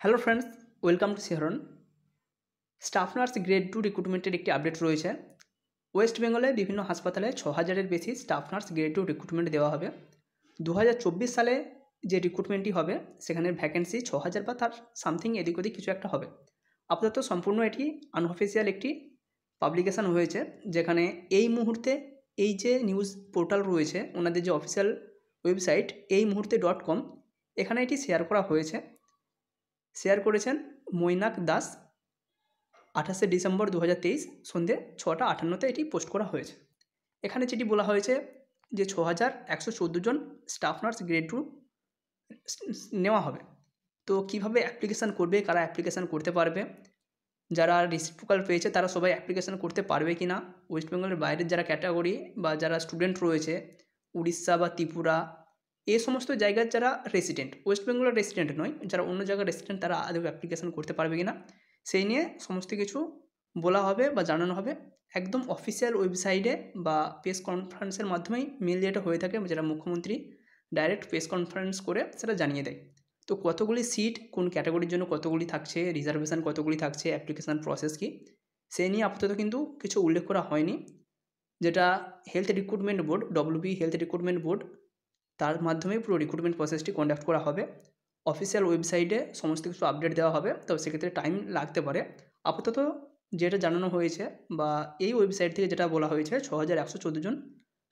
Hello friends, welcome to শিহরণ। Staff nurse grade 2 রিক্রুটমেন্টের একটি update রয়েছে। ওয়েস্ট বেঙ্গলে বিভিন্ন হাসপাতালে 6000-এর বেশি স্টাফ নার্স গ্রেড 2 রিক্রুটমেন্ট দেওয়া হবে। 2024 সালে যে রিক্রুটমেন্টটি হবে সেখানে ভ্যাকেন্সি 6000 বা তার সামথিং এদিক ওদিক কিছু একটা হবে। আপাতত সম্পূর্ণ এটি আনঅফিসিয়াল একটি পাবলিকেশান হয়েছে, যেখানে এই মুহূর্তে এই যে নিউজ পোর্টাল রয়েছে ওনাদের যে অফিসিয়াল ওয়েবসাইট এই মুহূর্তে .com, এখানে এটি শেয়ার করা হয়েছে। শেয়ার করেছেন মৈনাক দাস। 28শে ডিসেম্বর 2023 সন্ধ্যে 6:58 এটি পোস্ট করা হয়েছে। এখানে যেটি বলা হয়েছে যে 6114 জন স্টাফ নার্স গ্রেড 2 নেওয়া হবে। তো কীভাবে অ্যাপ্লিকেশান করবে, কারা অ্যাপ্লিকেশান করতে পারবে, যারা রিসিপ্রোকাল পেয়েছে তারা সবাই অ্যাপ্লিকেশান করতে পারবে কি না, ওয়েস্ট বেঙ্গলের বাইরের যারা ক্যাটাগরি বা যারা স্টুডেন্ট রয়েছে উড়িষ্যা বা ত্রিপুরা এই সমস্ত জায়গার যারা রেসিডেন্ট, ওয়েস্ট বেঙ্গলের রেসিডেন্ট নয়, যারা অন্য জায়গার রেসিডেন্ট তারা আদৌ অ্যাপ্লিকেশান করতে পারবে কি না সেই নিয়ে সমস্ত কিছু বলা হবে বা জানানো হবে। একদম অফিসিয়াল ওয়েবসাইটে বা প্রেস কনফারেন্সের মাধ্যমেই মেনলি এটা হয়ে থাকে, যেটা মুখ্যমন্ত্রী ডাইরেক্ট প্রেস কনফারেন্স করে সেটা জানিয়ে দেয়। তো কতগুলি সিট কোন ক্যাটাগরির জন্য কতগুলি থাকছে, রিজার্ভেশন কতগুলি থাকছে, অ্যাপ্লিকেশান প্রসেস কী সেই নিয়ে আপাতত কিন্তু কিছু উল্লেখ করা হয়নি। যেটা health recruitment board, WB health recruitment board, তার মাধ্যমে পুরো রিক্রুটমেন্ট প্রসেসটি কন্ডাক্ট করা হবে। অফিসিয়াল ওয়েবসাইটে সমস্ত কিছু আপডেট দেওয়া হবে, তো সেক্ষেত্রে টাইম লাগতে পারে। আপাতত যেটা জানানো হয়েছে বা এই ওয়েবসাইট থেকে যেটা বলা হয়েছে 6114 জন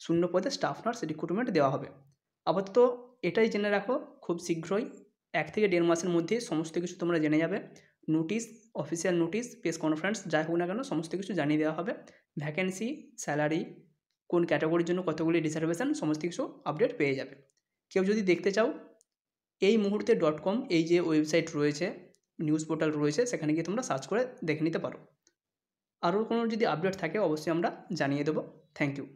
শূন্য পদে স্টাফ নার্স রিক্রুটমেন্ট দেওয়া হবে। আপাতত এটাই জেনে রাখো, খুব শীঘ্রই 1 থেকে 1.5 মাসের মধ্যে সমস্ত কিছু তোমরা জেনে যাবে। Notice, official notice, press conference যাই হোক না কেন সমস্ত কিছু জানিয়ে দেওয়া হবে। ভ্যাকেন্সি, স্যালারি, কোন ক্যাটাগরির জন্য কতগুলি রিজার্ভেশন সমস্ত কিছু আপডেট পেয়ে যাবে। কেউ যদি দেখতে চাও এই মুহূর্তে .com এই যে ওয়েবসাইট রয়েছে, নিউজ পোর্টাল রয়েছে, সেখানে গিয়ে তোমরা সার্চ করে দেখে নিতে পারো। আরও কোনো যদি আপডেট থাকে অবশ্যই আমরা জানিয়ে দেবো। Thank you.